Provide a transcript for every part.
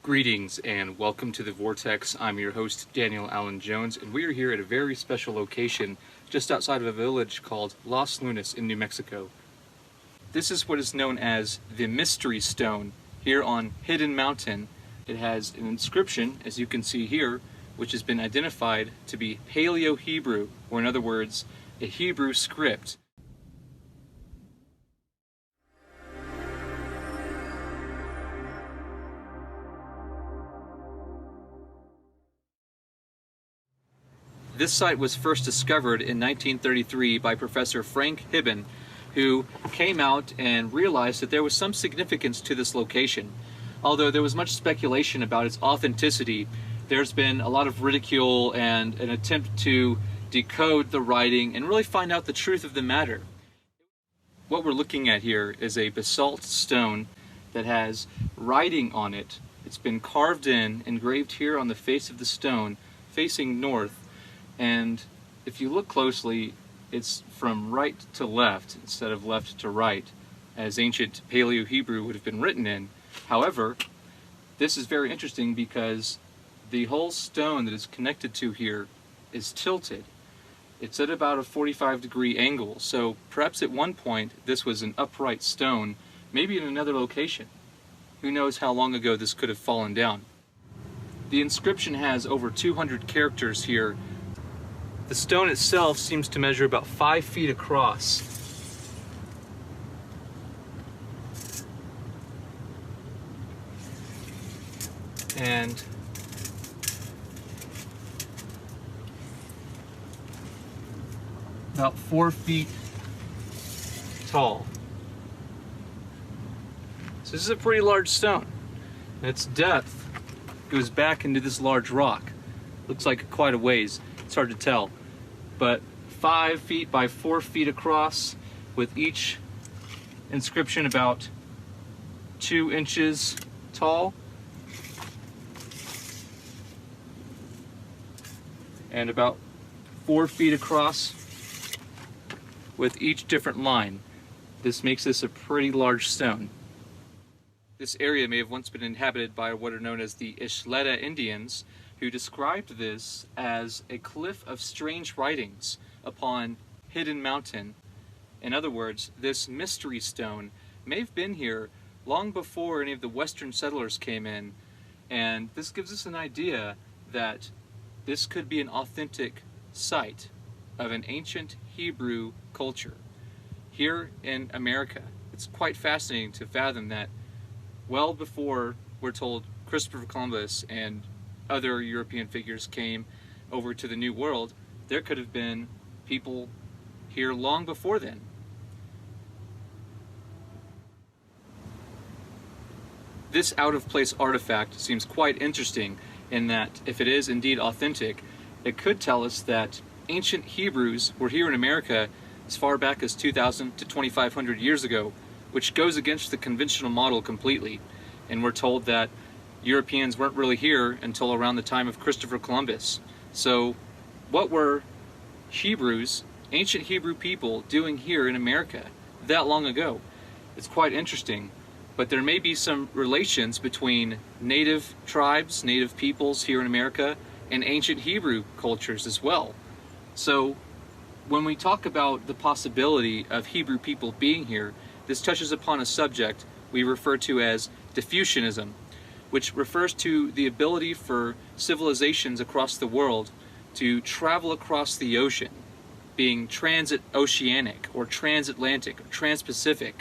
Greetings and welcome to the Vortex. I'm your host, Daniel Allen Jones, and we are here at a very special location just outside of a village called Los Lunas in New Mexico. This is what is known as the Mystery Stone here on Hidden Mountain. It has an inscription, as you can see here, which has been identified to be Paleo-Hebrew, or in other words, a Hebrew script. This site was first discovered in 1933 by Professor Frank Hibben, who came out and realized that there was some significance to this location. Although there was much speculation about its authenticity, there's been a lot of ridicule and an attempt to decode the writing and really find out the truth of the matter. What we're looking at here is a basalt stone that has writing on it. It's been carved in, engraved here on the face of the stone, facing north. And if you look closely, it's from right to left instead of left to right, as ancient Paleo-Hebrew would have been written in. However, this is very interesting because the whole stone that is connected to here is tilted. It's at about a 45-degree angle, so perhaps at one point this was an upright stone, maybe in another location. Who knows how long ago this could have fallen down. The inscription has over 200 characters here. The stone itself seems to measure about 5 feet across. And about 4 feet tall. So this is a pretty large stone. And its depth goes back into this large rock. Looks like quite a ways. It's hard to tell. But 5 feet by 4 feet across, with each inscription about 2 inches tall. And about 4 feet across with each different line. This makes this a pretty large stone. This area may have once been inhabited by what are known as the Isleta Indians, who described this as a cliff of strange writings upon Hidden Mountain. In other words, this mystery stone may have been here long before any of the Western settlers came in, and this gives us an idea that this could be an authentic site of an ancient Hebrew culture here in America. It's quite fascinating to fathom that well before, we're told, Christopher Columbus and other European figures came over to the New World, there could have been people here long before then. This out-of-place artifact seems quite interesting in that if it is indeed authentic, it could tell us that ancient Hebrews were here in America as far back as 2,000 to 2,500 years ago, which goes against the conventional model completely. And we're told that Europeans weren't really here until around the time of Christopher Columbus. So what were Hebrews, ancient Hebrew people, doing here in America that long ago? It's quite interesting, but there may be some relations between native tribes, native peoples here in America, and ancient Hebrew cultures as well. So when we talk about the possibility of Hebrew people being here, this touches upon a subject we refer to as diffusionism, which refers to the ability for civilizations across the world to travel across the ocean, being transoceanic or transatlantic or transpacific,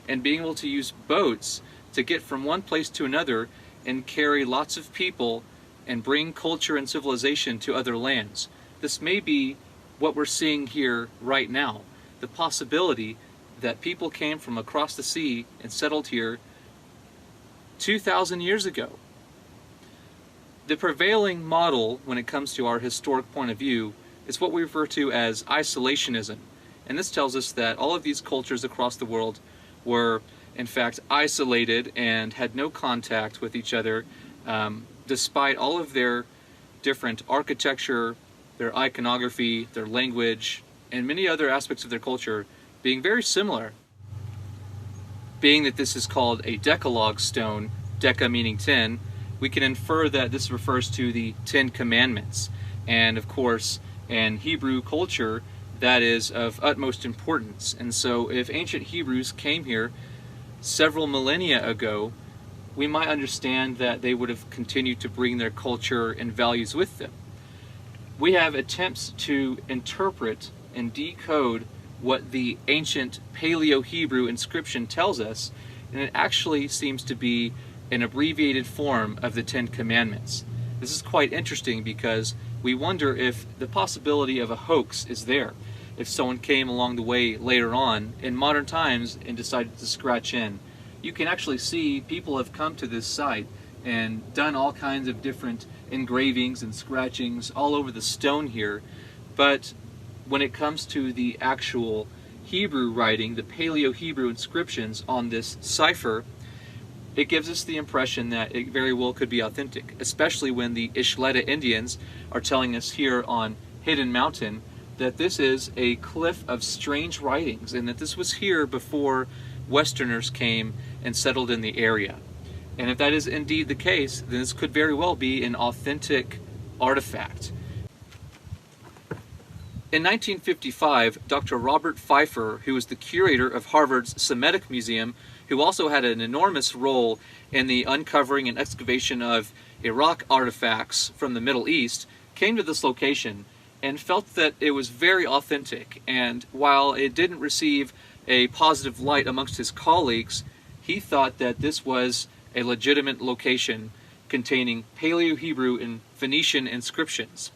and being able to use boats to get from one place to another and carry lots of people and bring culture and civilization to other lands. This may be what we're seeing here right now, the possibility that people came from across the sea and settled here 2,000 years ago. The prevailing model when it comes to our historic point of view is what we refer to as isolationism. And this tells us that all of these cultures across the world were in fact isolated and had no contact with each other, despite all of their different architecture, their iconography, their language, and many other aspects of their culture being very similar. Being that this is called a Decalogue stone, Deca meaning 10, we can infer that this refers to the Ten Commandments. And of course, in Hebrew culture, that is of utmost importance. And so if ancient Hebrews came here several millennia ago, we might understand that they would have continued to bring their culture and values with them. We have attempts to interpret and decode what the ancient Paleo-Hebrew inscription tells us, and it actually seems to be an abbreviated form of the Ten Commandments. This is quite interesting because we wonder if the possibility of a hoax is there. If someone came along the way later on in modern times and decided to scratch in. You can actually see people have come to this site and done all kinds of different engravings and scratchings all over the stone here, but when it comes to the actual Hebrew writing, the Paleo-Hebrew inscriptions on this cipher, it gives us the impression that it very well could be authentic, especially when the Ishleta Indians are telling us here on Hidden Mountain that this is a cliff of strange writings and that this was here before Westerners came and settled in the area. And if that is indeed the case, then this could very well be an authentic artifact. In 1955, Dr. Robert Pfeiffer, who was the curator of Harvard's Semitic Museum, who also had an enormous role in the uncovering and excavation of Iraq artifacts from the Middle East, came to this location and felt that it was very authentic. And while it didn't receive a positive light amongst his colleagues, he thought that this was a legitimate location containing Paleo-Hebrew and Phoenician inscriptions.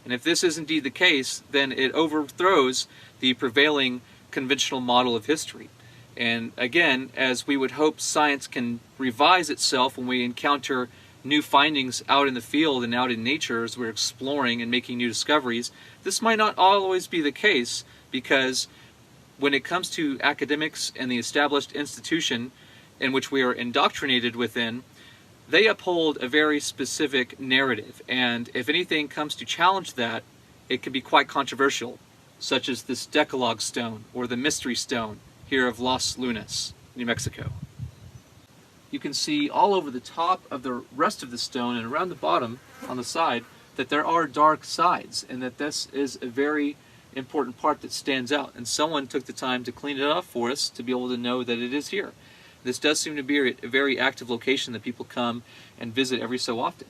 And if this is indeed the case, then it overthrows the prevailing conventional model of history. And again, as we would hope science can revise itself when we encounter new findings out in the field and out in nature as we're exploring and making new discoveries, this might not always be the case, because when it comes to academics and the established institution in which we are indoctrinated within, they uphold a very specific narrative, and if anything comes to challenge that, it can be quite controversial, such as this Decalogue stone or the Mystery Stone here of Los Lunas, New Mexico. You can see all over the top of the rest of the stone and around the bottom on the side that there are dark sides, and that this is a very important part that stands out, and someone took the time to clean it up for us to be able to know that it is here. This does seem to be a very active location that people come and visit every so often.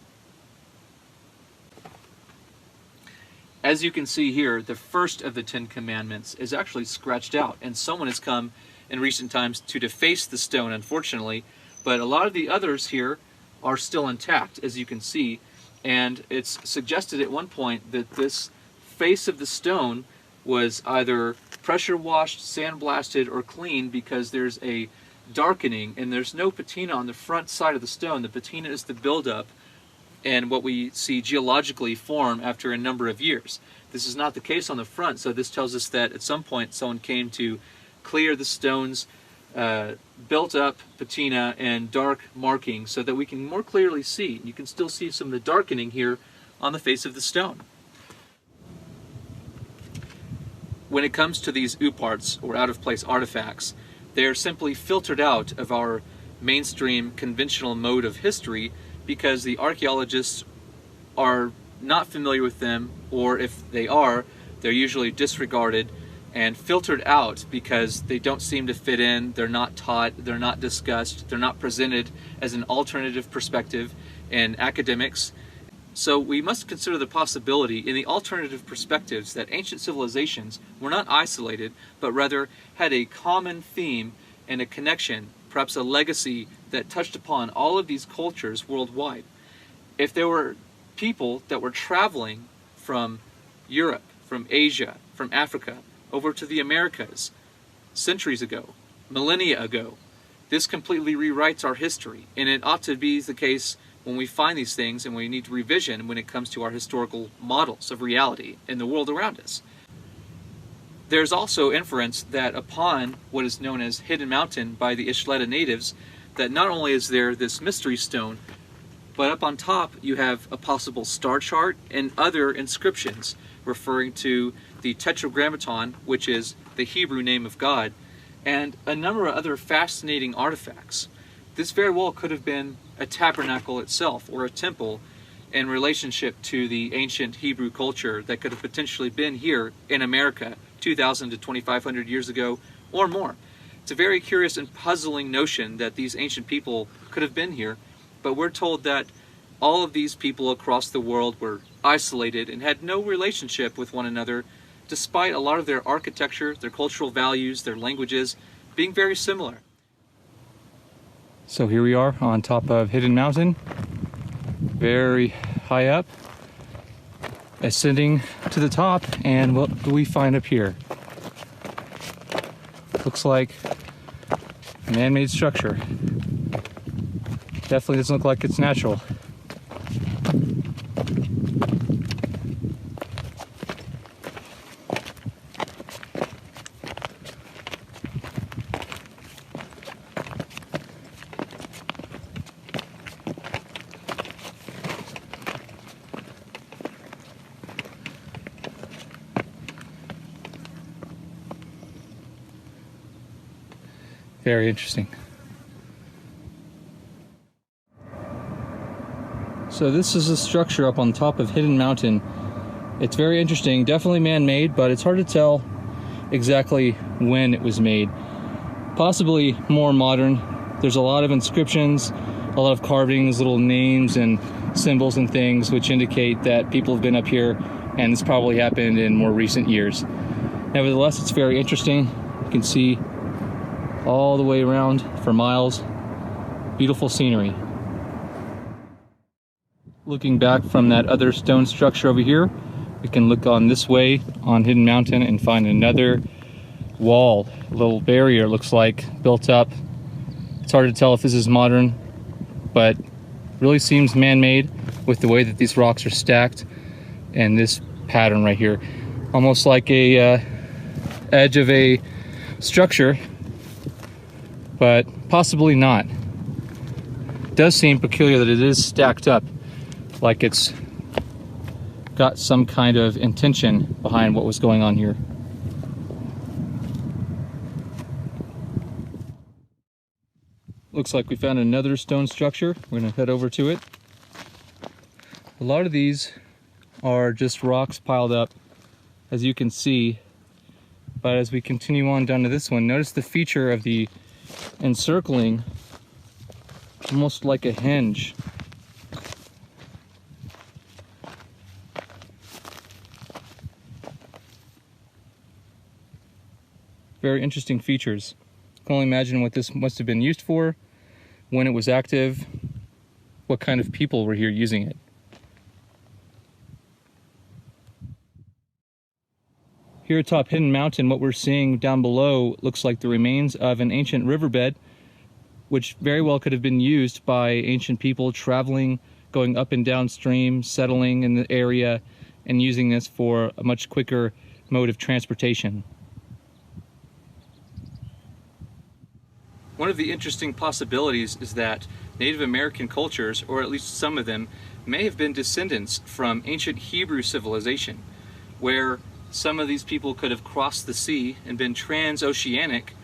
As you can see here, the first of the Ten Commandments is actually scratched out, and someone has come in recent times to deface the stone, unfortunately, but a lot of the others here are still intact, as you can see, and it's suggested at one point that this face of the stone was either pressure washed, sandblasted, or cleaned, because there's a darkening and there's no patina on the front side of the stone. The patina is the buildup and what we see geologically form after a number of years. This is not the case on the front, so this tells us that at some point someone came to clear the stone's built up patina and dark marking so that we can more clearly see. You can still see some of the darkening here on the face of the stone. When it comes to these uparts, or out-of-place artifacts, they are simply filtered out of our mainstream conventional mode of history because the archaeologists are not familiar with them, or if they are, they're usually disregarded and filtered out because they don't seem to fit in, they're not taught, they're not discussed, they're not presented as an alternative perspective in academics. So we must consider the possibility in the alternative perspectives that ancient civilizations were not isolated, but rather had a common theme and a connection, perhaps a legacy that touched upon all of these cultures worldwide. If there were people that were traveling from Europe, from Asia, from Africa, over to the Americas centuries ago, millennia ago, this completely rewrites our history, and it ought to be the case when we find these things and we need to revision when it comes to our historical models of reality in the world around us. There's also inference that upon what is known as Hidden Mountain by the Ishleta natives, that not only is there this mystery stone, but up on top you have a possible star chart and other inscriptions referring to the Tetragrammaton, which is the Hebrew name of God, and a number of other fascinating artifacts. this very well could have been a tabernacle itself, or a temple, in relationship to the ancient Hebrew culture that could have potentially been here in America 2,000 to 2,500 years ago or more. It's a very curious and puzzling notion that these ancient people could have been here, but we're told that all of these people across the world were isolated and had no relationship with one another, despite a lot of their architecture, their cultural values, their languages being very similar. So here we are on top of Hidden Mountain, very high up, ascending to the top, and what do we find up here? Looks like a man-made structure. Definitely doesn't look like it's natural. Very interesting. So this is a structure up on top of Hidden Mountain. It's very interesting, definitely man-made, but it's hard to tell exactly when it was made. Possibly more modern. There's a lot of inscriptions, a lot of carvings, little names and symbols and things which indicate that people have been up here, and this probably happened in more recent years. Nevertheless, it's very interesting. You can see all the way around for miles. Beautiful scenery. Looking back from that other stone structure over here, we can look on this way on Hidden Mountain and find another wall, a little barrier looks like, built up. It's hard to tell if this is modern, but really seems man-made with the way that these rocks are stacked and this pattern right here. Almost like a edge of a structure, but possibly not. It does seem peculiar that it is stacked up, like it's got some kind of intention behind what was going on here. Looks like we found another stone structure. We're gonna head over to it. A lot of these are just rocks piled up, as you can see. But as we continue on down to this one, notice the feature of the encircling, almost like a hinge. Very interesting features. I can only imagine what this must have been used for, when it was active, what kind of people were here using it. Here atop Hidden Mountain, what we're seeing down below looks like the remains of an ancient riverbed, which very well could have been used by ancient people traveling, going up and downstream, settling in the area, and using this for a much quicker mode of transportation. One of the interesting possibilities is that Native American cultures, or at least some of them, may have been descendants from ancient Hebrew civilization, where some of these people could have crossed the sea and been transoceanic,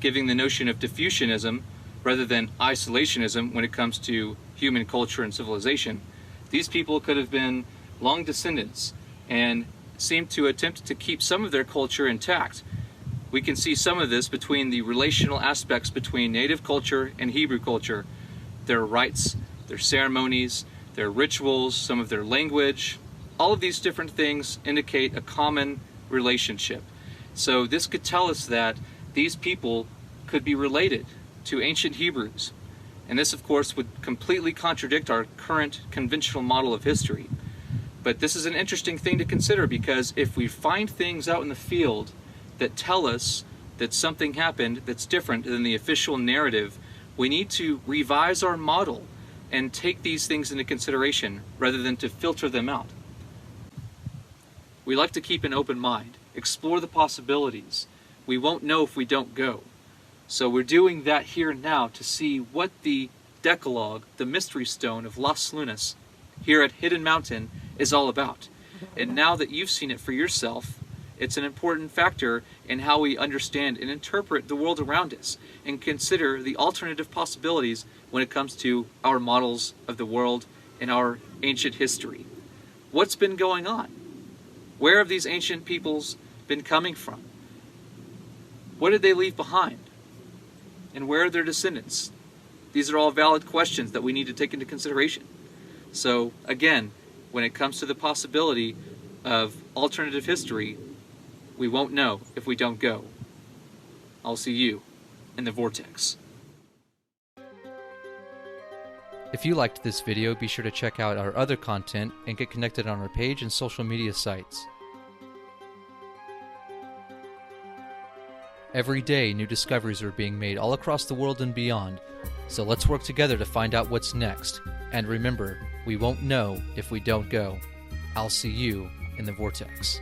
giving the notion of diffusionism rather than isolationism when it comes to human culture and civilization. These people could have been long descendants and seem to attempt to keep some of their culture intact. We can see some of this between the relational aspects between native culture and Hebrew culture. Their rites, their ceremonies, their rituals, some of their language, all of these different things indicate a common relationship. So this could tell us that these people could be related to ancient Hebrews. And this, of course, would completely contradict our current conventional model of history. But this is an interesting thing to consider, because if we find things out in the field that tell us that something happened that's different than the official narrative, we need to revise our model and take these things into consideration rather than to filter them out. We like to keep an open mind, explore the possibilities. We won't know if we don't go. So we're doing that here now to see what the Decalogue, the mystery stone of Las Lunas, here at Hidden Mountain is all about. And now that you've seen it for yourself, It's an important factor in how we understand and interpret the world around us and consider the alternative possibilities when it comes to our models of the world and our ancient history. What's been going on? Where have these ancient peoples been coming from? What did they leave behind? And where are their descendants? These are all valid questions that we need to take into consideration. So again, when it comes to the possibility of alternative history, we won't know if we don't go. I'll see you in the Vortex. If you liked this video, be sure to check out our other content and get connected on our page and social media sites. Every day, new discoveries are being made all across the world and beyond, so let's work together to find out what's next. And remember, we won't know if we don't go. I'll see you in the Vortex.